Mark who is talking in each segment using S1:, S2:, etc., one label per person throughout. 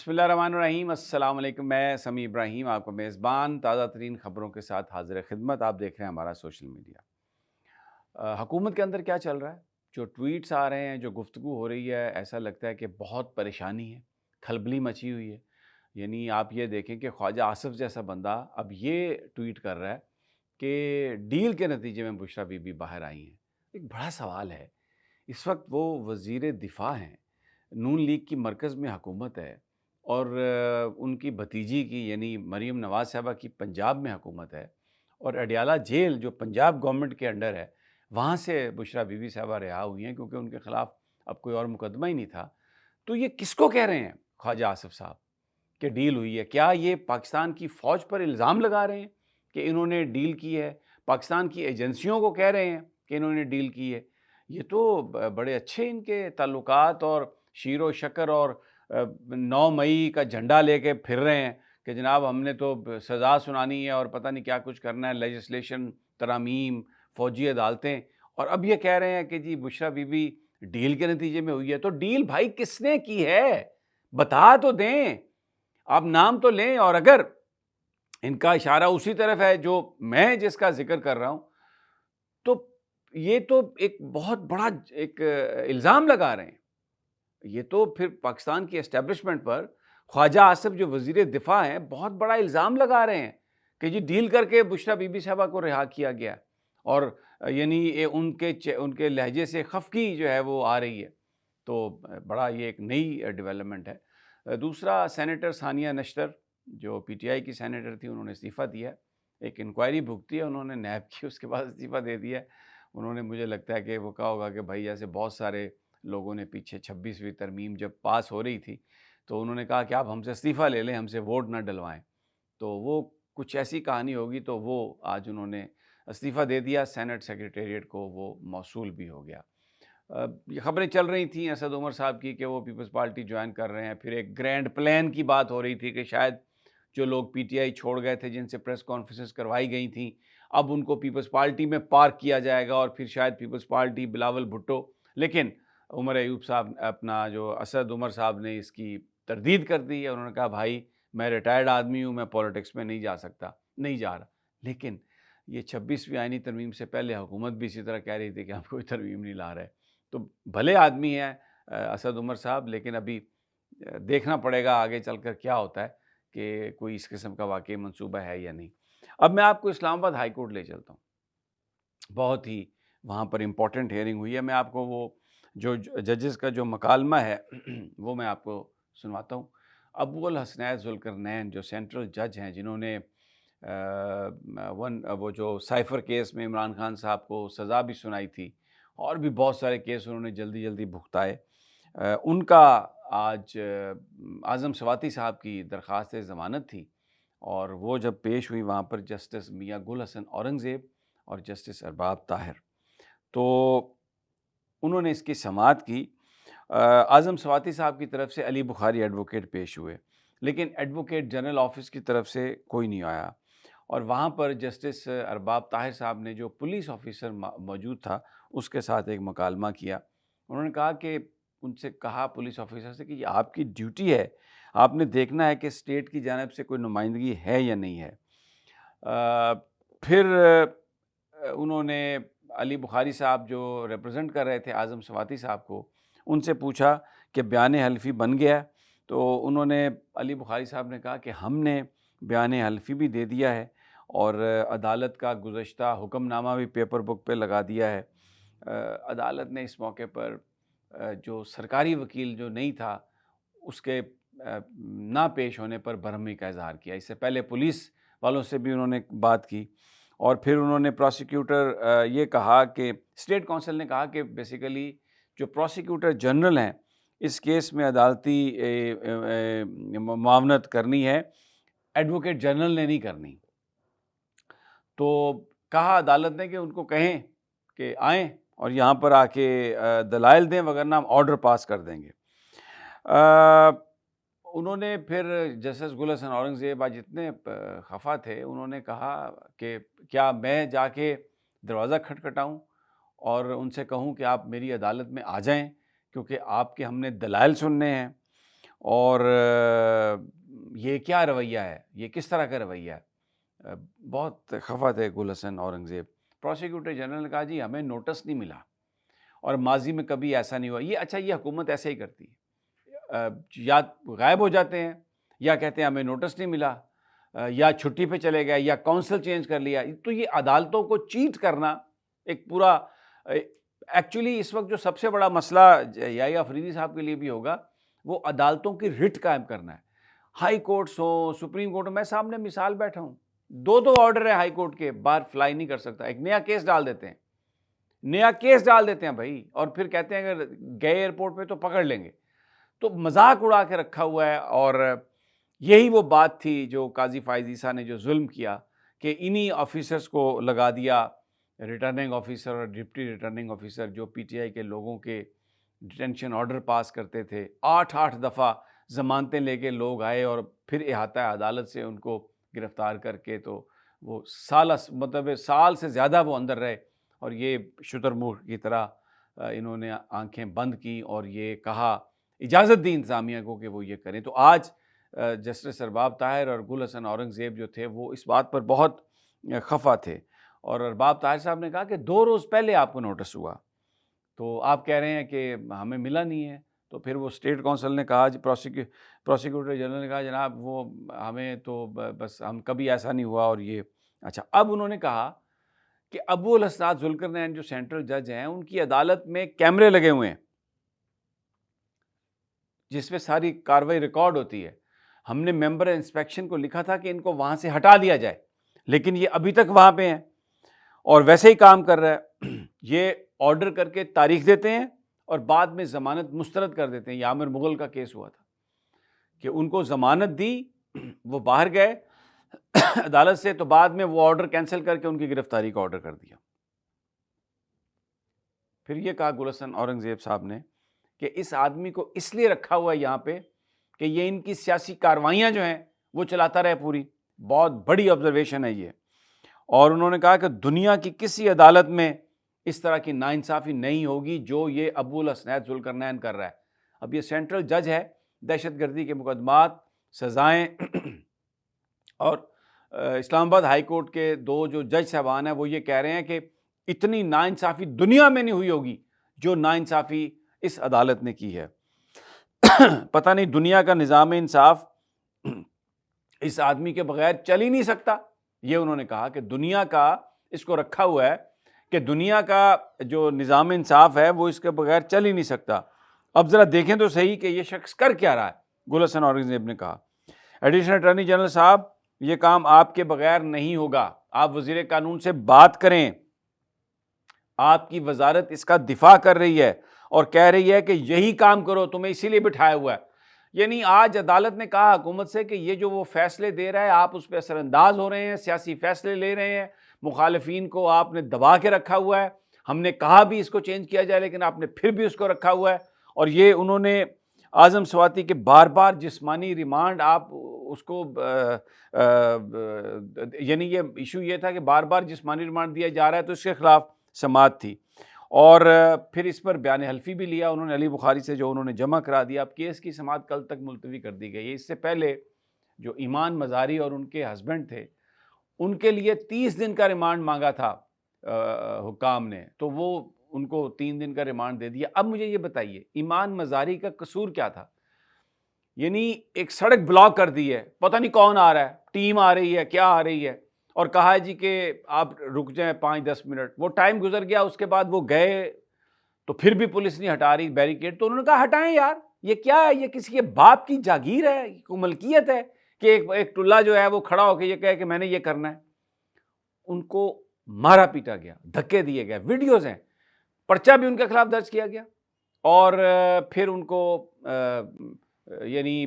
S1: بسم اللہ الرحمن الرحیم۔ السلام علیکم، میں سمیع ابراہیم آپ کا میزبان تازہ ترین خبروں کے ساتھ حاضر خدمت۔ آپ دیکھ رہے ہیں ہمارا سوشل میڈیا۔ حکومت کے اندر کیا چل رہا ہے؟ جو ٹویٹس آ رہے ہیں، جو گفتگو ہو رہی ہے، ایسا لگتا ہے کہ بہت پریشانی ہے، کھلبلی مچی ہوئی ہے۔ یعنی آپ یہ دیکھیں کہ خواجہ آصف جیسا بندہ اب یہ ٹویٹ کر رہا ہے کہ ڈیل کے نتیجے میں بشریٰ بی بی باہر آئی ہیں۔ ایک بڑا سوال ہے، اس وقت وہ وزیر دفاع ہیں، نون لیگ کی مرکز میں حکومت ہے، اور ان کی بھتیجی کی یعنی مریم نواز صاحبہ کی پنجاب میں حکومت ہے، اور اڈیالہ جیل جو پنجاب گورنمنٹ کے انڈر ہے، وہاں سے بشریٰ بی بی صاحبہ رہا ہوئی ہیں کیونکہ ان کے خلاف اب کوئی اور مقدمہ ہی نہیں تھا۔ تو یہ کس کو کہہ رہے ہیں خواجہ آصف صاحب کہ ڈیل ہوئی ہے؟ کیا یہ پاکستان کی فوج پر الزام لگا رہے ہیں کہ انہوں نے ڈیل کی ہے؟ پاکستان کی ایجنسیوں کو کہہ رہے ہیں کہ انہوں نے ڈیل کی ہے؟ یہ تو بڑے اچھے ان کے تعلقات اور شیر و شکر، اور 9 مئی کا جھنڈا لے کے پھر رہے ہیں کہ جناب ہم نے تو سزا سنانی ہے اور پتہ نہیں کیا کچھ کرنا ہے، لیجسلیشن، ترامیم، فوجی عدالتیں، اور اب یہ کہہ رہے ہیں کہ جی بشریٰ بی بی ڈیل کے نتیجے میں ہوئی ہے۔ تو ڈیل بھائی کس نے کی ہے؟ بتا تو دیں، آپ نام تو لیں۔ اور اگر ان کا اشارہ اسی طرف ہے جو میں جس کا ذکر کر رہا ہوں، تو یہ تو ایک بہت بڑا ایک الزام لگا رہے ہیں۔ یہ تو پھر پاکستان کی اسٹیبلشمنٹ پر خواجہ آصف جو وزیر دفاع ہیں بہت بڑا الزام لگا رہے ہیں کہ جی ڈیل کر کے بشریٰ بی بی صاحبہ کو رہا کیا گیا، اور یعنی ان کے لہجے سے خفگی جو ہے وہ آ رہی ہے۔ تو بڑا یہ ایک نئی ڈیولپمنٹ ہے۔ دوسرا، سینیٹر ثانیہ نشتر جو پی ٹی آئی کی سینیٹر تھی، انہوں نے استعفیٰ دیا ہے۔ ایک انکوائری بھگتی ہے انہوں نے نیب کی، اس کے بعد استعفیٰ دے دیا ہے۔ انہوں نے، مجھے لگتا ہے کہ وہ کہا ہوگا کہ بھائی ایسے بہت سارے لوگوں نے پیچھے 26ویں ترمیم جب پاس ہو رہی تھی تو انہوں نے کہا کہ آپ ہم سے استعفیٰ لے لیں، ہم سے ووٹ نہ ڈلوائیں، تو وہ کچھ ایسی کہانی ہوگی، تو وہ آج انہوں نے استعفیٰ دے دیا، سینٹ سیکریٹریٹ کو وہ موصول بھی ہو گیا۔ یہ خبریں چل رہی تھیں اسد عمر صاحب کی کہ وہ پیپلز پارٹی جوائن کر رہے ہیں، پھر ایک گرینڈ پلان کی بات ہو رہی تھی کہ شاید جو لوگ پی ٹی آئی چھوڑ گئے تھے، جن سے پریس کانفرنسز کروائی گئی تھیں، اب ان کو پیپلز پارٹی میں پارک کیا جائے گا، اور پھر شاید پیپلز پارٹی بلاول بھٹو۔ لیکن عمر ایوب صاحب، اپنا جو اسد عمر صاحب نے اس کی تردید کر دی ہے۔ انہوں نے کہا بھائی میں ریٹائرڈ آدمی ہوں، میں پولیٹکس میں نہیں جا سکتا، نہیں جا رہا۔ لیکن یہ 26ویں آئینی ترمیم سے پہلے حکومت بھی اسی طرح کہہ رہی تھی کہ ہم کوئی ترمیم نہیں لا رہے۔ تو بھلے آدمی ہیں اسد عمر صاحب، لیکن ابھی دیکھنا پڑے گا آگے چل کر کیا ہوتا ہے کہ کوئی اس قسم کا واقعی منصوبہ ہے یا نہیں۔ اب میں آپ کو اسلام آباد ہائی کورٹ لے چلتا ہوں۔ بہت ہی وہاں پر امپورٹنٹ ہیئرنگ ہوئی ہے۔ میں آپ کو وہ جو ججز کا جو مکالمہ ہے وہ میں آپ کو سنواتا ہوں۔ ابو الحسنین ذوالقرنین جو سینٹرل جج ہیں، جنہوں نے وہ جو سائفر کیس میں عمران خان صاحب کو سزا بھی سنائی تھی، اور بھی بہت سارے کیس انہوں نے جلدی جلدی بھگتائے، ان کا آج اعظم سواتی صاحب کی درخواست ضمانت تھی، اور وہ جب پیش ہوئی وہاں پر جسٹس میاں گل حسن اورنگزیب اور جسٹس ارباب طاہر، تو انہوں نے اس کی سماعت کی۔ اعظم سواتی صاحب کی طرف سے علی بخاری ایڈوکیٹ پیش ہوئے، لیکن ایڈوکیٹ جنرل آفس کی طرف سے کوئی نہیں آیا، اور وہاں پر جسٹس ارباب طاہر صاحب نے جو پولیس آفیسر موجود تھا اس کے ساتھ ایک مکالمہ کیا۔ انہوں نے کہا کہ ان سے کہا پولیس آفیسر سے کہ یہ آپ کی ڈیوٹی ہے، آپ نے دیکھنا ہے کہ اسٹیٹ کی جانب سے کوئی نمائندگی ہے یا نہیں ہے۔ پھر انہوں نے علی بخاری صاحب جو ریپرزنٹ کر رہے تھے اعظم سواتی صاحب کو، ان سے پوچھا کہ بیان حلفی بن گیا؟ تو انہوں نے، علی بخاری صاحب نے کہا کہ ہم نے بیان حلفی بھی دے دیا ہے، اور عدالت کا گزشتہ حکم نامہ بھی پیپر بک پہ لگا دیا ہے۔ عدالت نے اس موقع پر جو سرکاری وکیل جو نہیں تھا اس کے نہ پیش ہونے پر برہمی کا اظہار کیا۔ اس سے پہلے پولیس والوں سے بھی انہوں نے بات کی، اور پھر انہوں نے پراسیکیوٹر یہ کہا کہ اسٹیٹ کونسل نے کہا کہ بیسیکلی جو پراسیکیوٹر جنرل ہیں اس کیس میں عدالتی معاونت کرنی ہے، ایڈوکیٹ جنرل نے نہیں کرنی۔ تو کہا عدالت نے کہ ان کو کہیں کہ آئیں اور یہاں پر آ کے دلائل دیں، وگرنہ ہم آرڈر پاس کر دیں گے۔ انہوں نے پھر جسٹس گل حسن اورنگزیب آج اتنے خفا تھے، انہوں نے کہا کہ کیا میں جا کے دروازہ کھٹکھٹاؤں اور ان سے کہوں کہ آپ میری عدالت میں آ جائیں، کیونکہ آپ کے ہم نے دلائل سننے ہیں۔ اور یہ کیا رویہ ہے، یہ کس طرح کا رویہ ہے؟ بہت خفا تھے گل حسن اورنگزیب۔ پروسیکیوٹر جنرل نے کہا جی ہمیں نوٹس نہیں ملا اور ماضی میں کبھی ایسا نہیں ہوا۔ یہ اچھا، یہ حکومت ایسے ہی کرتی ہے، یا غائب ہو جاتے ہیں یا کہتے ہیں ہمیں نوٹس نہیں ملا، یا چھٹی پہ چلے گئے یا کونسل چینج کر لیا۔ تو یہ عدالتوں کو چیٹ کرنا ایک پورا، ایکچولی اس وقت جو سب سے بڑا مسئلہ یا افریدی صاحب کے لیے بھی ہوگا، وہ عدالتوں کی رٹ قائم کرنا ہے۔ ہائی کورٹس ہوں، سپریم کورٹ ہو، میں سامنے مثال بیٹھا ہوں، دو آرڈر ہے ہائی کورٹ کے، باہر فلائی نہیں کر سکتا، ایک نیا کیس ڈال دیتے ہیں، بھائی، اور پھر کہتے ہیں اگر گئے ایئرپورٹ پہ تو پکڑ لیں گے۔ تو مذاق اڑا کے رکھا ہوا ہے۔ اور یہی وہ بات تھی جو قاضی فائز عیسیٰ نے جو ظلم کیا کہ انہی آفیسرز کو لگا دیا، ریٹرننگ آفیسر اور ڈپٹی ریٹرننگ آفیسر، جو پی ٹی آئی کے لوگوں کے ڈیٹینشن آرڈر پاس کرتے تھے۔ 8 دفعہ ضمانتیں لے کے لوگ آئے اور پھر احاطہ عدالت سے ان کو گرفتار کر کے، تو وہ سال سے زیادہ وہ اندر رہے، اور یہ شتر مرغ کی طرح انہوں نے آنکھیں بند کی اور یہ کہا، اجازت دی انتظامیہ کو کہ وہ یہ کریں۔ تو آج جسٹس ارباب طاہر اور گل حسن اورنگزیب جو تھے وہ اس بات پر بہت خفا تھے، اور ارباب طاہر صاحب نے کہا کہ 2 روز پہلے آپ کو نوٹس ہوا، تو آپ کہہ رہے ہیں کہ ہمیں ملا نہیں ہے۔ تو پھر وہ اسٹیٹ کونسل نے کہا، پروسیکیوٹر جنرل نے کہا جناب وہ ہمیں تو بس ہم کبھی ایسا نہیں ہوا، اور یہ اچھا۔ اب انہوں نے کہا کہ ابو الاسناد ذوالقرنین جو سینٹرل جج ہیں، ان کی عدالت میں کیمرے لگے ہوئے ہیں جس میں ساری کاروائی ریکارڈ ہوتی ہے۔ ہم نے ممبر انسپیکشن کو لکھا تھا کہ ان کو وہاں سے ہٹا دیا جائے، لیکن یہ ابھی تک وہاں پہ ہیں اور ویسے ہی کام کر رہا ہے۔ یہ آرڈر کر کے تاریخ دیتے ہیں اور بعد میں ضمانت مسترد کر دیتے ہیں۔ یہ عامر مغل کا کیس ہوا تھا کہ ان کو ضمانت دی، وہ باہر گئے عدالت سے، تو بعد میں وہ آرڈر کینسل کر کے ان کی گرفتاری کا آرڈر کر دیا۔ پھر یہ کہا گل حسن اورنگزیب صاحب نے کہ اس آدمی کو اس لیے رکھا ہوا ہے یہاں پہ کہ یہ ان کی سیاسی کاروائیاں جو ہیں وہ چلاتا رہے پوری۔ بہت بڑی آبزرویشن ہے یہ۔ اور انہوں نے کہا کہ دنیا کی کسی عدالت میں اس طرح کی ناانصافی نہیں ہوگی جو یہ ابو الاسناد ذوالقرنین کر رہا ہے۔ اب یہ سینٹرل جج ہے، دہشت گردی کے مقدمات، سزائیں، اور اسلام آباد ہائی کورٹ کے 2 جو جج صاحبان ہیں وہ یہ کہہ رہے ہیں کہ اتنی ناانصافی دنیا میں نہیں ہوئی ہوگی جو ناانصافی اس عدالت نے کی ہے۔ پتہ نہیں دنیا کا نظام انصاف اس آدمی کے بغیر چل ہی نہیں سکتا۔ یہ انہوں نے کہا کہ دنیا کا اس کو رکھا ہوا ہے کہ دنیا کا جو نظام انصاف ہے وہ اس کے بغیر چل ہی نہیں سکتا۔ اب ذرا دیکھیں تو صحیح کہ یہ شخص کر کیا رہا ہے۔ گل حسن اورنگزیب نے کہا ایڈیشنل اٹارنی جنرل صاحب، یہ کام آپ کے بغیر نہیں ہوگا، آپ وزیر قانون سے بات کریں، آپ کی وزارت اس کا دفاع کر رہی ہے اور کہہ رہی ہے کہ یہی کام کرو، تمہیں اسی لیے بٹھایا ہوا ہے۔ یعنی آج عدالت نے کہا حکومت سے کہ یہ جو وہ فیصلے دے رہا ہے آپ اس پہ اثر انداز ہو رہے ہیں، سیاسی فیصلے لے رہے ہیں، مخالفین کو آپ نے دبا کے رکھا ہوا ہے، ہم نے کہا بھی اس کو چینج کیا جائے لیکن آپ نے پھر بھی اس کو رکھا ہوا ہے۔ اور یہ انہوں نے اعظم سواتی کے بار بار جسمانی ریمانڈ، آپ اس کو یعنی یہ ایشو یہ تھا کہ بار بار جسمانی ریمانڈ دیا جا رہا ہے تو اس کے خلاف سماعت تھی، اور پھر اس پر بیان حلفی بھی لیا انہوں نے علی بخاری سے جو انہوں نے جمع کرا دیا۔ اب کیس کی سماعت کل تک ملتوی کر دی گئی ہے۔ اس سے پہلے جو ایمان مزاری اور ان کے ہسبینڈ تھے ان کے لیے 30 دن کا ریمانڈ مانگا تھا حکام نے، تو وہ ان کو 3 دن کا ریمانڈ دے دیا۔ اب مجھے یہ بتائیے ایمان مزاری کا قصور کیا تھا؟ یعنی ایک سڑک بلاک کر دی ہے، پتہ نہیں کون آ رہا ہے، ٹیم آ رہی ہے، کیا آ رہی ہے، اور کہا ہے جی کہ آپ رک جائیں 5-10 منٹ۔ وہ ٹائم گزر گیا، اس کے بعد وہ گئے تو پھر بھی پولیس نہیں ہٹا رہی بیریکیڈ، تو انہوں نے کہا ہٹائیں یار، یہ کیا ہے، یہ کسی کے باپ کی جاگیر ہے، کوئی ملکیت ہے کہ ایک ٹلہ جو ہے وہ کھڑا ہو کے یہ کہے کہ میں نے یہ کرنا ہے۔ ان کو مارا پیٹا گیا، دھکے دیے گئے، ویڈیوز ہیں، پرچہ بھی ان کے خلاف درج کیا گیا، اور پھر ان کو یعنی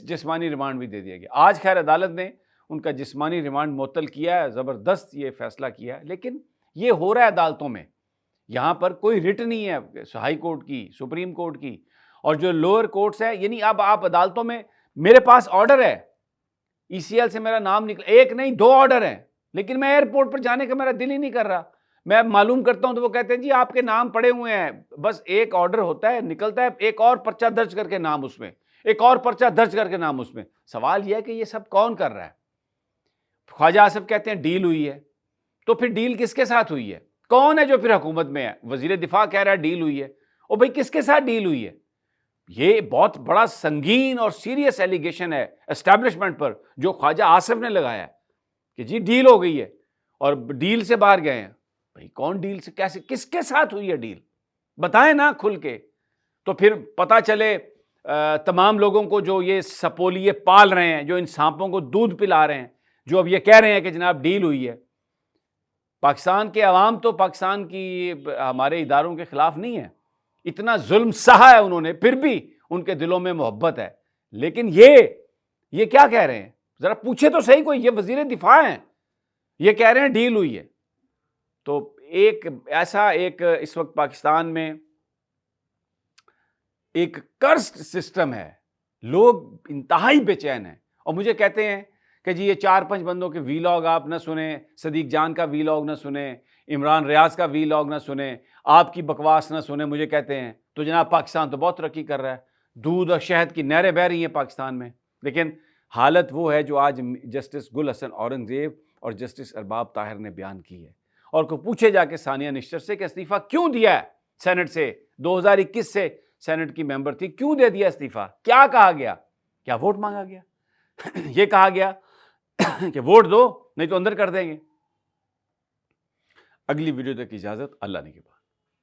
S1: جسمانی ریمانڈ بھی دے دیا گیا۔ آج خیر عدالت نے ان کا جسمانی ریمانڈ معطل کیا ہے، زبردست یہ فیصلہ کیا ہے، لیکن یہ ہو رہا ہے عدالتوں میں، یہاں پر کوئی رٹ نہیں ہے ہائی کورٹ کی، سپریم کورٹ کی، اور جو لوئر کورٹس ہے، یعنی اب آپ عدالتوں میں، میرے پاس آرڈر ہے ای سی ایل سے میرا نام نکلا، 1 نہیں 2 آرڈر ہیں، لیکن میں ایئرپورٹ پر جانے کا میرا دل ہی نہیں کر رہا۔ میں معلوم کرتا ہوں تو وہ کہتے ہیں جی آپ کے نام پڑے ہوئے ہیں، بس ایک آرڈر ہوتا ہے، نکلتا ہے، ایک اور پرچہ درج کر کے نام اس میں، ایک اور پرچہ درج کر کے نام اس میں. سوال یہ ہے کہ یہ سب کون کر رہا ہے؟ خواجہ آصف کہتے ہیں ڈیل ہوئی ہے، تو پھر ڈیل کس کے ساتھ ہوئی ہے؟ کون ہے جو پھر حکومت میں ہے؟ وزیر دفاع کہہ رہا ہے ڈیل ہوئی ہے، اور بھائی کس کے ساتھ ڈیل ہوئی ہے؟ یہ بہت بڑا سنگین اور سیریس ایلیگیشن ہے اسٹیبلشمنٹ پر جو خواجہ آصف نے لگایا ہے کہ جی ڈیل ہو گئی ہے اور ڈیل سے باہر گئے ہیں. بھائی کون ڈیل سے، کیسے، کس کے ساتھ ہوئی ہے ڈیل؟ بتائیں نا کھل کے. تو پھر پتا چلے تمام لوگوں کو جو یہ سپولیے پال رہے ہیں، جو ان سانپوں کو دودھ پلا رہے ہیں، جو اب یہ کہہ رہے ہیں کہ جناب ڈیل ہوئی ہے. پاکستان کے عوام تو پاکستان کی ہمارے اداروں کے خلاف نہیں ہے، اتنا ظلم سہا ہے انہوں نے، پھر بھی ان کے دلوں میں محبت ہے. لیکن یہ کیا کہہ رہے ہیں؟ ذرا پوچھے تو صحیح کوئی. یہ وزیر دفاع ہیں، یہ کہہ رہے ہیں ڈیل ہوئی ہے. تو ایک ایسا اس وقت پاکستان میں ایک کرسڈ سسٹم ہے، لوگ انتہائی بے چین ہیں، اور مجھے کہتے ہیں کہ جی یہ 4-5 بندوں کے وی لاگ آپ نہ سنیں، صدیق جان کا وی لاگ نہ سنیں، عمران ریاض کا وی لاگ نہ سنیں، آپ کی بکواس نہ سنیں. مجھے کہتے ہیں تو جناب پاکستان تو بہت ترقی کر رہا ہے، دودھ اور شہد کی نہریں بہہ رہی ہیں پاکستان میں. لیکن حالت وہ ہے جو آج جسٹس گل حسن اورنگزیب اور جسٹس ارباب طاہر نے بیان کی ہے. اور کو پوچھے جا کے ثانیہ نشتر سے کہ استعفیٰ کیوں دیا ہے سینٹ سے، 2021 سے سینٹ کی ممبر تھی، کیوں دے دیا استعفیٰ؟ کیا کہا گیا؟ کیا ووٹ مانگا گیا؟ یہ کہا گیا کہ ووٹ دو نہیں تو اندر کر دیں گے. اگلی ویڈیو تک اجازت، اللہ نے کے